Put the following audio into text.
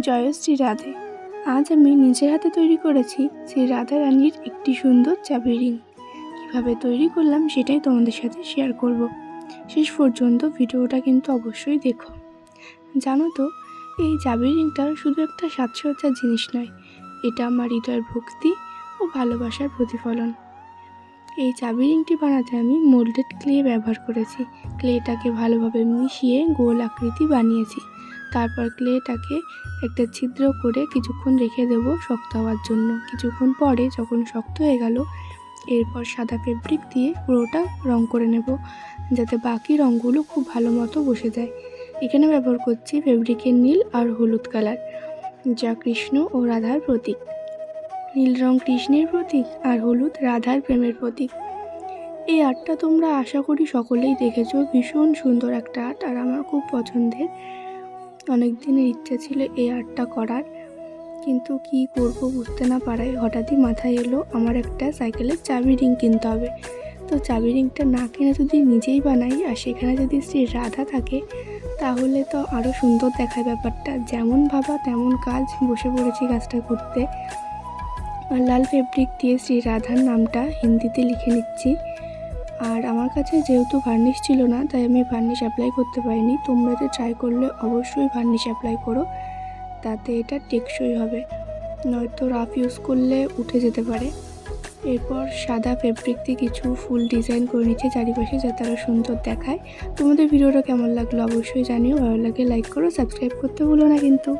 জয় শ্রী রাধে। আজ আমি নিজের হাতে তৈরি করেছি শ্রী রাধা রানীর একটি সুন্দর চাবি রিং। কীভাবে তৈরি করলাম সেটাই তোমাদের সাথে শেয়ার করব। শেষ পর্যন্ত ভিডিওটা কিন্তু অবশ্যই দেখো। জানো তো, এই চাবি রিংটা শুধু একটা সাজসজ্জার জিনিস নয়, এটা আমার হৃদয়ের ভক্তি ও ভালোবাসার প্রতিফলন। এই চাবি রিংটি বানাতে আমি মোল্ডেড ক্লে ব্যবহার করেছি। ক্লেটাকে ভালোভাবে মিশিয়ে গোল আকৃতি বানিয়েছি। তারপর ক্লেটাকে একটা ছিদ্র করে কিছুক্ষণ রেখে দেবো শক্ত হওয়ার জন্য। কিছুক্ষণ পরে যখন শক্ত হয়ে গেল, এরপর সাদা ফেব্রিক দিয়ে পুরোটা রং করে নেব, যাতে বাকি রঙগুলো খুব ভালো মতো বসে যায়। এখানে ব্যবহার করছি ফেব্রিকের নীল আর হলুদ কালার, যা কৃষ্ণ ও রাধার প্রতীক। নীল রং কৃষ্ণের প্রতীক আর হলুদ রাধার প্রেমের প্রতীক। এই আর্টটা তোমরা আশা করি সকলেই দেখেছো। ভীষণ সুন্দর একটা আর্ট আর আমার খুব পছন্দের। অনেক দিনের ইচ্ছা ছিল এই আর্টটা করার, কিন্তু কি করব বুঝতে না পারায় হঠাৎই মাথায় এলো আমার একটা সাইকেলের চাবি রিং কিনতে হবে। তো চাবি রিংটা না কিনে যদি নিজেই বানাই আর সেখানে যদি শ্রী রাধা থাকে, তাহলে তো আরও সুন্দর দেখায় ব্যাপারটা। যেমন ভাবা তেমন কাজ, বসে পড়েছি কাজটা করতে। আর লাল ফেব্রিক দিয়ে শ্রী রাধার নামটা হিন্দিতে লিখে নিচ্ছি। আর আমার কাছে যেহেতু ভার্নিশ ছিল না, তাই আমি ভার্নিশ অ্যাপ্লাই করতে পারিনি। তোমরা যে ট্রাই করলে অবশ্যই ভার্নিশ অ্যাপ্লাই করো, তাতে এটা টেকসই হবে, নয়তো রাফ ইউজ করলে উঠে যেতে পারে। এরপর সাদা ফেব্রিক দিয়ে কিছু ফুল ডিজাইন করে নিচ্ছে চারিপাশে, যাতে আরও সুন্দর দেখায়। তোমাদের ভিডিওটা কেমন লাগলো অবশ্যই জানিও। ভালো লাগে লাইক করো, সাবস্ক্রাইব করতে ভুলো না কিন্তু।